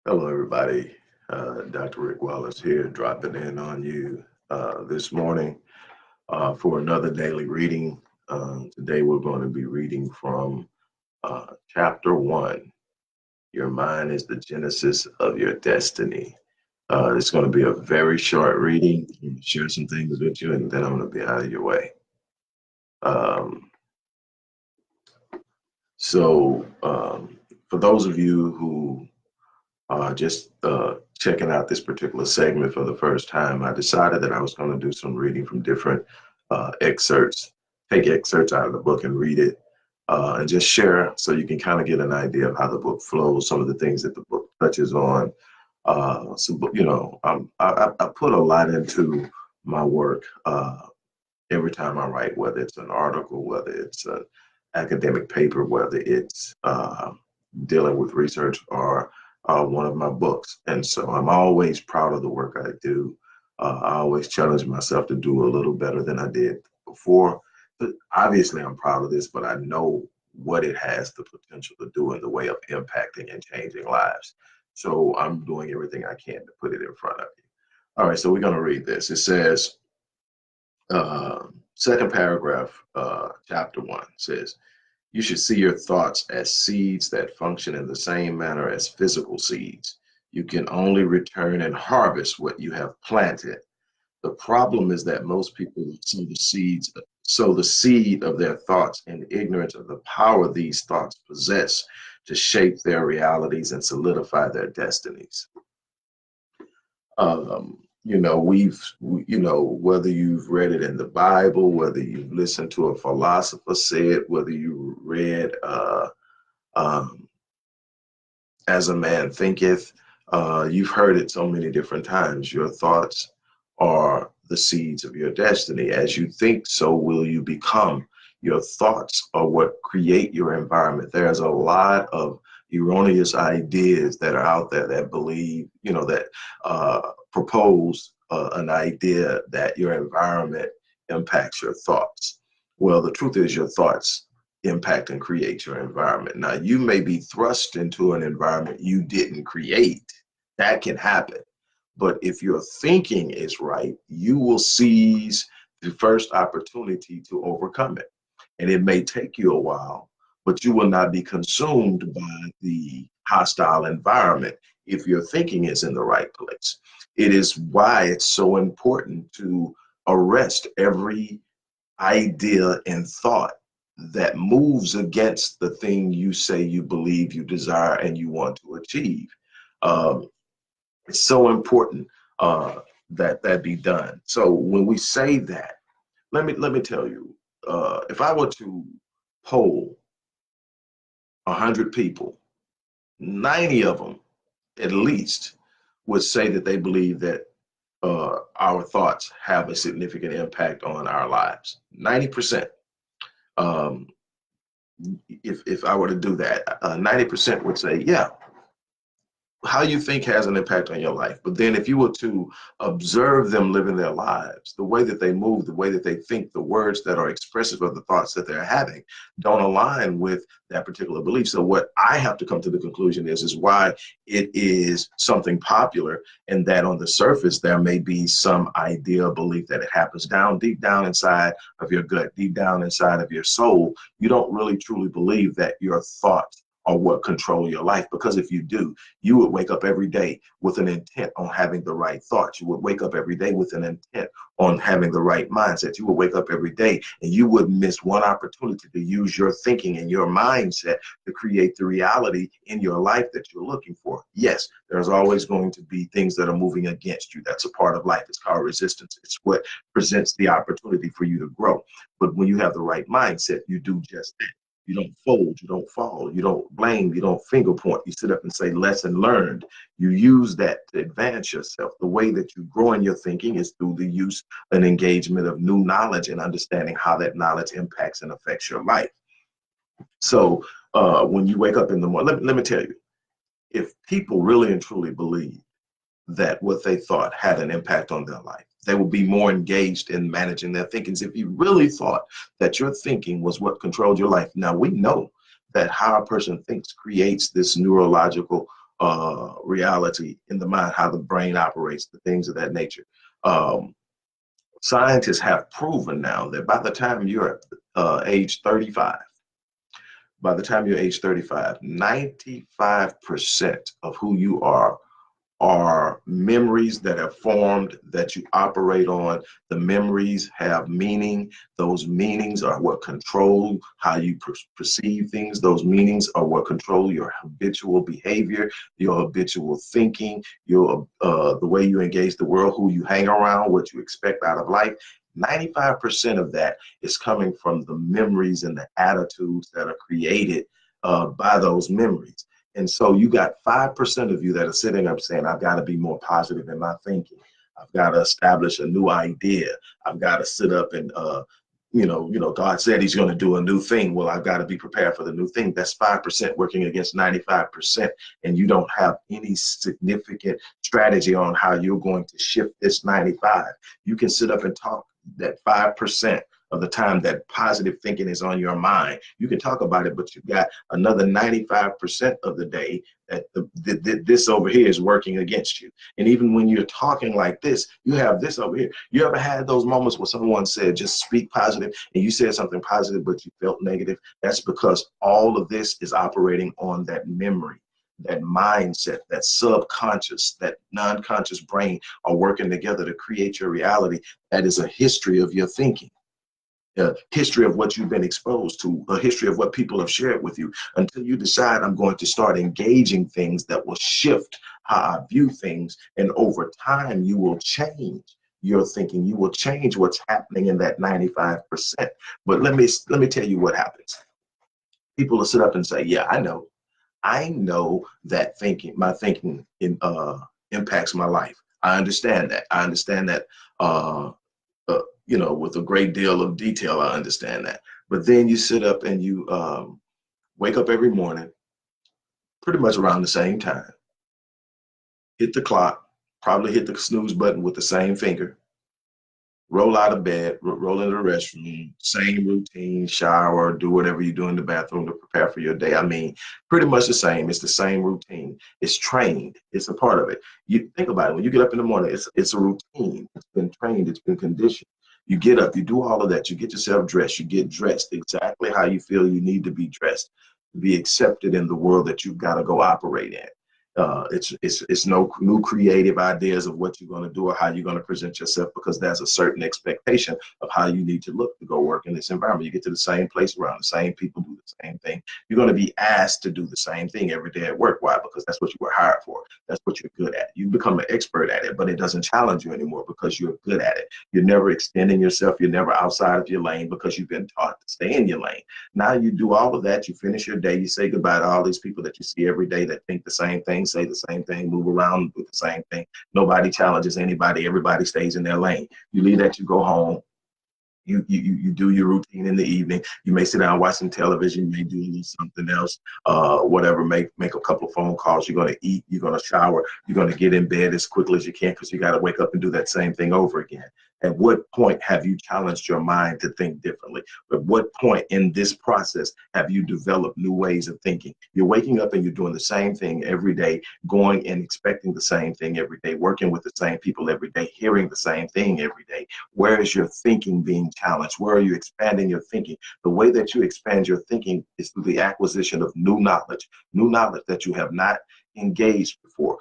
Hello, everybody. Dr. Rick Wallace here, dropping in on you this morning for another daily reading. Today, we're going to be reading from Chapter 1. Your mind is the genesis of your destiny. It's going to be a very short reading. I'm going to share some things with you, and then I'm going to be out of your way. Um, so, for those of you who just checking out this particular segment for the first time, I decided that I was going to do some reading from different excerpts, take excerpts out of the book and read it, and just share so you can kind of get an idea of how the book flows, some of the things that the book touches on. I put a lot into my work every time I write, whether it's an article, whether it's an academic paper, whether it's dealing with research or one of my books. And so I'm always proud of the work I do. I always challenge myself to do a little better than I did before. But obviously, I'm proud of this, but I know what it has the potential to do in the way of impacting and changing lives. So I'm doing everything I can to put it in front of you. All right, so we're going to read this. It says, second paragraph, chapter 1 says, you should see your thoughts as seeds that function in the same manner as physical seeds. You can only return and harvest what you have planted. The problem is that most people sow the seed of their thoughts in ignorance of the power these thoughts possess to shape their realities and solidify their destinies. Whether you've read it in the Bible, whether you've listened to a philosopher say it, whether you read um, As a Man Thinketh, you've heard it so many different times. Your thoughts are the seeds of your destiny. As you think, so will you become. Your thoughts are what create your environment. There's a lot of erroneous ideas that are out there that believe, that propose an idea that your environment impacts your thoughts. Well, the truth is your thoughts impact and create your environment. Now, you may be thrust into an environment you didn't create. That can happen. But if your thinking is right, you will seize the first opportunity to overcome it. And it may take you a while, but you will not be consumed by the hostile environment if your thinking is in the right place. It is why it's so important to arrest every idea and thought that moves against the thing you say you believe, you desire, and you want to achieve. Um, it's so important that that be done. So when we say that, let me tell you, if I were to poll 100 people, 90 of them at least would say that they believe that our thoughts have a significant impact on our lives. 90%. Um, if I were to do that, 90% would say, yeah, how you think has an impact on your life. But then if you were to observe them living their lives, the way that they move, the way that they think, the words that are expressive of the thoughts that they're having don't align with that particular belief. So what I have to come to the conclusion is why it is something popular, and that on the surface there may be some idea or belief that it happens deep down inside of your gut, deep down inside of your soul. You don't really truly believe that your thoughts are what control your life, because if you do, you would wake up every day with an intent on having the right thoughts. You would wake up every day with an intent on having the right mindset. You would wake up every day and you would miss one opportunity to use your thinking and your mindset to create the reality in your life that you're looking for. Yes, there's always going to be things that are moving against you. That's a part of life. It's called resistance. It's what presents the opportunity for you to grow. But when you have the right mindset, you do just that. You don't fold, you don't fall, you don't blame, you don't finger point. You sit up and say, lesson learned. You use that to advance yourself. The way that you grow in your thinking is through the use and engagement of new knowledge and understanding how that knowledge impacts and affects your life. So when you wake up in the morning, let me tell you, if people really and truly believe that what they thought had an impact on their life, they will be more engaged in managing their thinkings. If you really thought that your thinking was what controlled your life, now we know that how a person thinks creates this neurological reality in the mind, how the brain operates, the things of that nature. Um, Scientists have proven now that by the time you're age 35, by the time you're age 35, 95% of who you are memories that have formed that you operate on. The memories have meaning. Those meanings are what control how you perceive things. Those meanings are what control your habitual behavior, your habitual thinking, your the way you engage the world, who you hang around, what you expect out of life. 95% of that is coming from the memories and the attitudes that are created by those memories. And so you got 5% of you that are sitting up saying, I've got to be more positive in my thinking. I've got to establish a new idea. I've got to sit up and, God said he's going to do a new thing. Well, I've got to be prepared for the new thing. That's 5% working against 95%. And you don't have any significant strategy on how you're going to shift this 95. You can sit up and talk that 5% of the time that positive thinking is on your mind. You can talk about it, but you've got another 95% of the day that this over here is working against you. And even when you're talking like this, you have this over here. You ever had those moments where someone said, just speak positive, and you said something positive, but you felt negative? That's because all of this is operating on that memory, that mindset, that subconscious, that non-conscious brain are working together to create your reality. That is a history of your thinking. A history of what you've been exposed to, a history of what people have shared with you, until you decide I'm going to start engaging things that will shift how I view things. And over time, you will change your thinking. You will change what's happening in that 95%. But let me tell you what happens. People will sit up and say, yeah, I know that my thinking impacts my life. I understand that. I understand that. With a great deal of detail, I understand that. But then you sit up and you wake up every morning, pretty much around the same time, hit the clock, probably hit the snooze button with the same finger, roll out of bed, roll into the restroom, same routine, shower, do whatever you do in the bathroom to prepare for your day. I mean, pretty much the same. It's the same routine. It's trained. It's a part of it. You think about it. When you get up in the morning, it's a routine. It's been trained. It's been conditioned. You get up, you do all of that. You get yourself dressed. You get dressed exactly how you feel you need to be dressed to be accepted in the world that you've got to go operate in. It's no new creative ideas of what you're going to do or how you're going to present yourself, because there's a certain expectation of how you need to look to go work in this environment. You get to the same place around the same people, do the same thing. You're going to be asked to do the same thing every day at work. Why? Because that's what you were hired for. That's what you're good at. You become an expert at it, but it doesn't challenge you anymore because you're good at it. You're never extending yourself. You're never outside of your lane because you've been taught to stay in your lane. Now you do all of that. You finish your day. You say goodbye to all these people that you see every day that think the same thing, say the same thing, move around with the same thing. Nobody challenges anybody. Everybody stays in their lane. You leave that, you go home. You do your routine in the evening. You may sit down and watch some television. You may do a little something else, whatever. Make a couple of phone calls. You're going to eat. You're going to shower. You're going to get in bed as quickly as you can because you got to wake up and do that same thing over again. At what point have you challenged your mind to think differently? At what point in this process have you developed new ways of thinking? You're waking up and you're doing the same thing every day, going and expecting the same thing every day, working with the same people every day, hearing the same thing every day. Where is your thinking being challenged? Where are you expanding your thinking? The way that you expand your thinking is through the acquisition of new knowledge that you have not engaged before.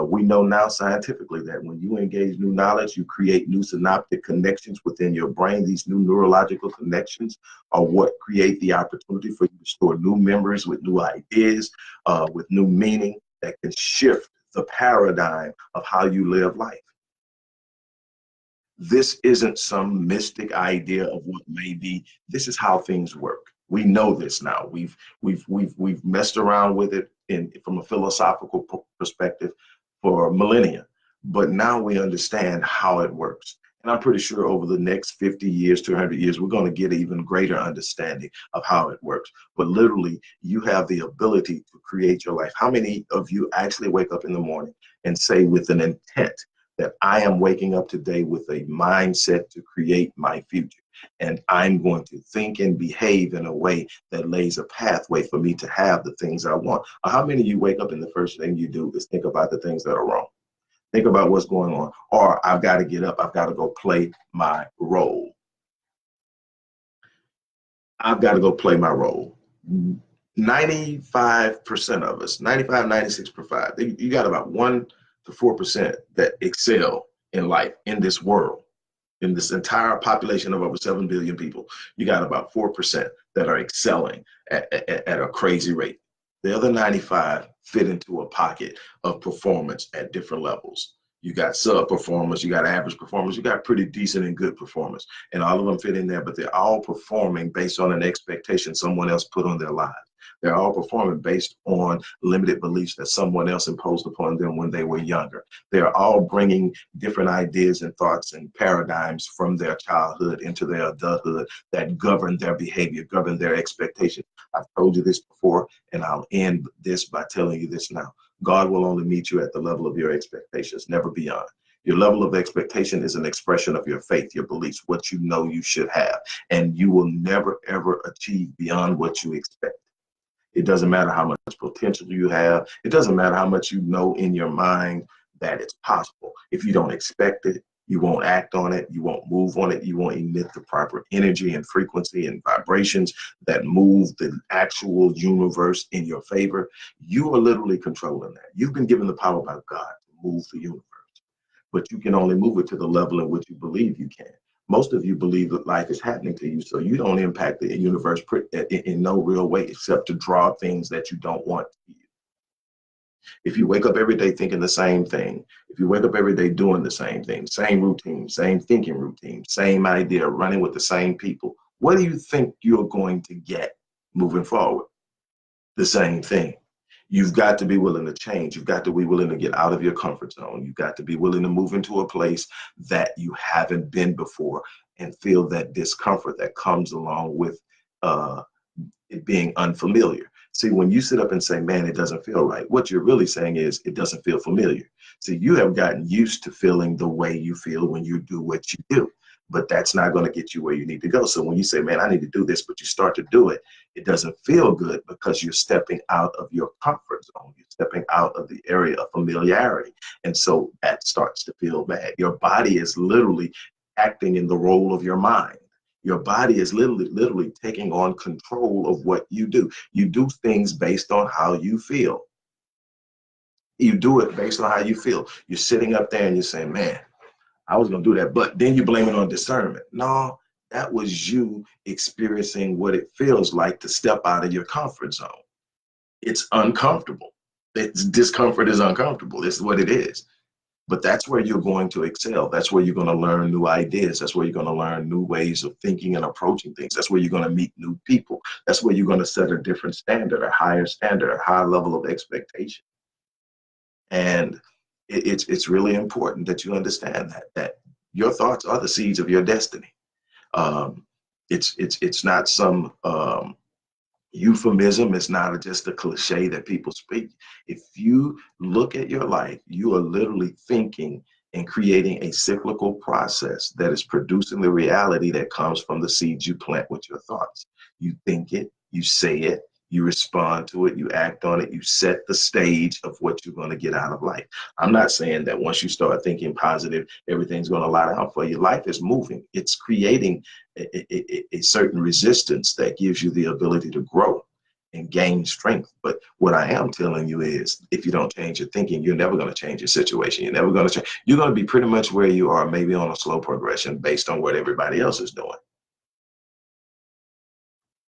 We know now scientifically that when you engage new knowledge, you create new synaptic connections within your brain. These new neurological connections are what create the opportunity for you to store new memories with new ideas, with new meaning that can shift the paradigm of how you live life. This isn't some mystic idea of what may be. This is how things work. We know this now. We've messed around with it from a philosophical perspective for millennia, but now we understand how it works. And I'm pretty sure over the next 50 years to 100 years, we're going to get an even greater understanding of how it works. But literally, you have the ability to create your life. How many of you actually wake up in the morning and say with an intent, that I am waking up today with a mindset to create my future. And I'm going to think and behave in a way that lays a pathway for me to have the things I want. How many of you wake up and the first thing you do is think about the things that are wrong? Think about what's going on. Or I've got to get up, I've got to go play my role. I've got to go play my role. 95% of us, 95, 96%, you got about 1 to 4% that excel in life, in this world. In this entire population of over 7 billion people, you got about 4% that are excelling at a crazy rate. The other 95 fit into a pocket of performance at different levels. You got sub performers, you got average performers, you got pretty decent and good performers, and all of them fit in there, but they're all performing based on an expectation someone else put on their lives. They're all performing based on limited beliefs that someone else imposed upon them when they were younger. They're all bringing different ideas and thoughts and paradigms from their childhood into their adulthood that govern their behavior, govern their expectations. I've told you this before, and I'll end this by telling you this now. God will only meet you at the level of your expectations, never beyond. Your level of expectation is an expression of your faith, your beliefs, what you know you should have, and you will never, ever achieve beyond what you expect. It doesn't matter how much potential you have. It doesn't matter how much you know in your mind that it's possible. If you don't expect it, you won't act on it, you won't move on it, you won't emit the proper energy and frequency and vibrations that move the actual universe in your favor. You are literally controlling that. You've been given the power by God to move the universe, but you can only move it to the level in which you believe you can. Most of you believe that life is happening to you, so you don't impact the universe in no real way except to draw things that you don't want to you. If you wake up every day thinking the same thing, if you wake up every day doing the same thing, same routine, same thinking routine, same idea, running with the same people, what do you think you're going to get moving forward? The same thing. You've got to be willing to change. You've got to be willing to get out of your comfort zone. You've got to be willing to move into a place that you haven't been before and feel that discomfort that comes along with it being unfamiliar. See, when you sit up and say, man, it doesn't feel right, what you're really saying is it doesn't feel familiar. See, you have gotten used to feeling the way you feel when you do what you do, but that's not going to get you where you need to go. So when you say, man, I need to do this, but you start to do it, it doesn't feel good because you're stepping out of your comfort zone. You're stepping out of the area of familiarity. And so that starts to feel bad. Your body is literally acting in the role of your mind. Your body is literally taking on control of what you do. You do things based on how you feel. You do it based on how you feel. You're sitting up there and you're saying, man, I was going to do that. But then you blame it on discernment. No, that was you experiencing what it feels like to step out of your comfort zone. It's uncomfortable. Discomfort is uncomfortable. This is what it is. But that's where you're going to excel. That's where you're going to learn new ideas. That's where you're going to learn new ways of thinking and approaching things. That's where you're going to meet new people. That's where you're going to set a different standard, a higher standard, a higher level of expectation. And it's really important that you understand that your thoughts are the seeds of your destiny. It's not some euphemism. It's not just a cliche that people speak. If you look at your life, you are literally thinking and creating a cyclical process that is producing the reality that comes from the seeds you plant with your thoughts. You think it, you say it, you respond to it, you act on it, you set the stage of what you're going to get out of life. I'm not saying that once you start thinking positive, everything's going to lie down for you. Life is moving. It's creating a certain resistance that gives you the ability to grow and gain strength. But what I am telling you is, if you don't change your thinking, you're never going to change your situation. You're never going to change. You're going to be pretty much where you are, maybe on a slow progression based on what everybody else is doing.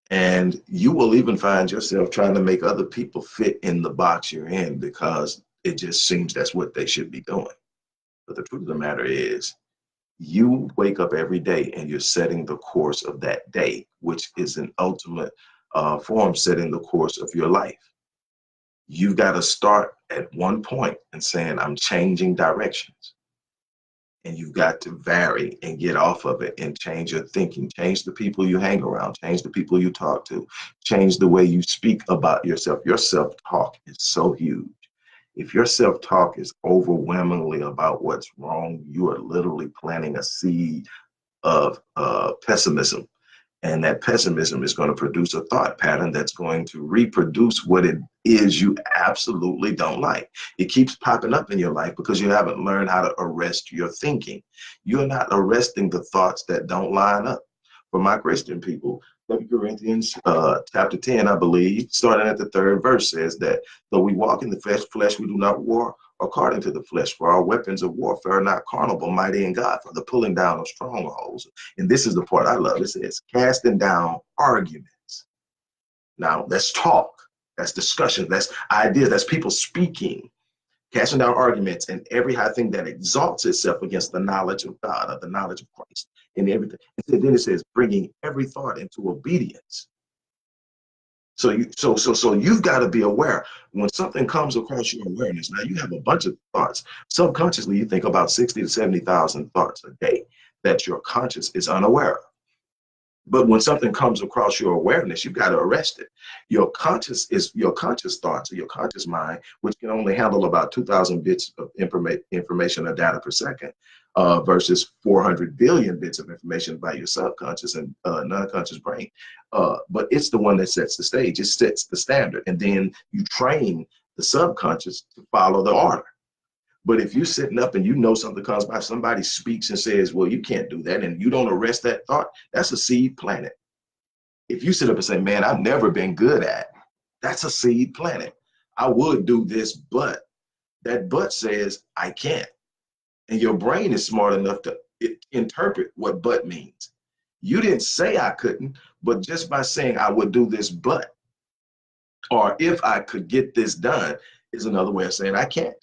And you will even find yourself trying to make other people fit in the box you're in because it just seems that's what they should be doing. But the truth of the matter is, you wake up every day and you're setting the course of that day, which is an ultimate form setting the course of your life. You've got to start at one point and saying, I'm changing directions. And you've got to vary and get off of it and change your thinking, change the people you hang around, change the people you talk to, change the way you speak about yourself. Your self-talk is so huge. If your self-talk is overwhelmingly about what's wrong, you are literally planting a seed of pessimism. And that pessimism is going to produce a thought pattern that's going to reproduce what it is you absolutely don't like. It keeps popping up in your life because you haven't learned how to arrest your thinking. You're not arresting the thoughts that don't line up. For my Christian people, 2 Corinthians chapter 10, I believe, starting at the 3rd verse, says that though we walk in the flesh, we do not war according to the flesh. For our weapons of warfare are not carnal, but mighty in God for the pulling down of strongholds. And this is the part I love. It says, casting down arguments. Now, that's talk. That's discussion. That's ideas. That's people speaking. Casting down arguments and every high thing that exalts itself against the knowledge of God or the knowledge of Christ and everything. And then it says, bringing every thought into obedience. So you've got to be aware when something comes across your awareness. Now you have a bunch of thoughts. Subconsciously, you think about 60 to 70,000 thoughts a day that your conscious is unaware of. But when something comes across your awareness, you've got to arrest it. Your conscious thoughts or your conscious mind, which can only handle about 2,000 bits of information or data per second, versus 400 billion bits of information by your subconscious and non-conscious brain. But it's the one that sets the stage. It sets the standard. And then you train the subconscious to follow the order. But if you're sitting up and you know something comes by, somebody speaks and says, well, you can't do that, and you don't arrest that thought, that's a seed planted. If you sit up and say, man, I've never been good at, that's a seed planted. I would do this, but that but says, I can't. And your brain is smart enough to interpret what but means. You didn't say I couldn't, but just by saying I would do this, but, or if I could get this done, is another way of saying I can't.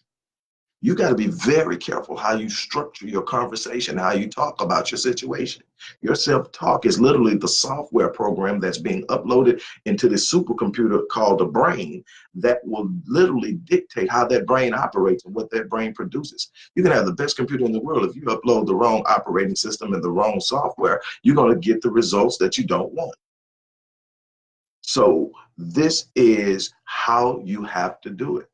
You got to be very careful how you structure your conversation, how you talk about your situation. Your self-talk is literally the software program that's being uploaded into this supercomputer called the brain that will literally dictate how that brain operates and what that brain produces. You can have the best computer in the world. If you upload the wrong operating system and the wrong software, you're going to get the results that you don't want. So this is how you have to do it.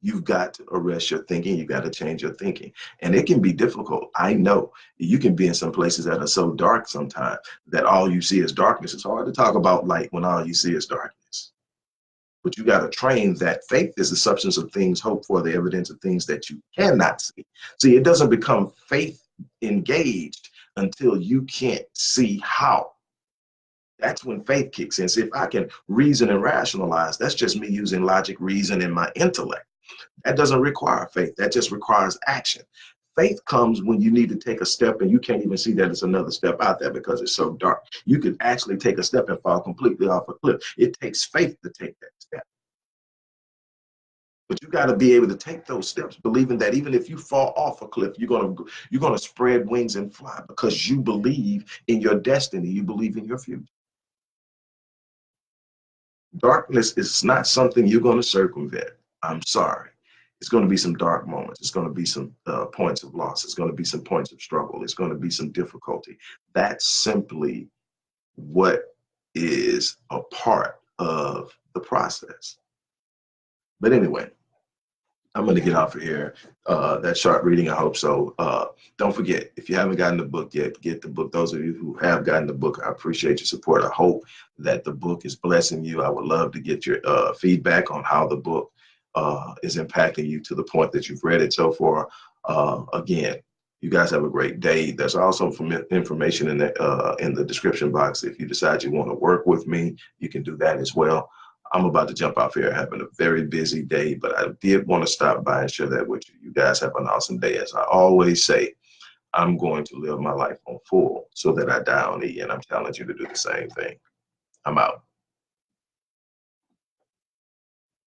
You've got to arrest your thinking. You got to change your thinking. And it can be difficult. I know you can be in some places that are so dark sometimes that all you see is darkness. It's hard to talk about light when all you see is darkness. But you got to train that faith is the substance of things hoped for, the evidence of things that you cannot see. See, it doesn't become faith engaged until you can't see how. That's when faith kicks in. See, if I can reason and rationalize, that's just me using logic, reason, and my intellect. That doesn't require faith. That just requires action. Faith comes when you need to take a step and you can't even see that it's another step out there because it's so dark. You could actually take a step and fall completely off a cliff. It takes faith to take that step. But you got to be able to take those steps, believing that even if you fall off a cliff, you're gonna spread wings and fly because you believe in your destiny. You believe in your future. Darkness is not something you're going to circumvent. I'm sorry. It's going to be some dark moments. It's going to be some points of loss. It's going to be some points of struggle. It's going to be some difficulty. That's simply what is a part of the process. But anyway, I'm going to get off of here. That sharp reading, I hope so. Don't forget, if you haven't gotten the book yet, get the book. Those of you who have gotten the book, I appreciate your support. I hope that the book is blessing you. I would love to get your feedback on how the book is impacting you to the point that you've read it so far. Again, you guys have a great day. There's also some information in the description box. If you decide you want to work with me, you can do that as well. I'm about to jump off here, having a very busy day, but I did want to stop by and share that with you. You guys have an awesome day. As I always say, I'm going to live my life on full so that I die on E, and I'm telling you to do the same thing. I'm out.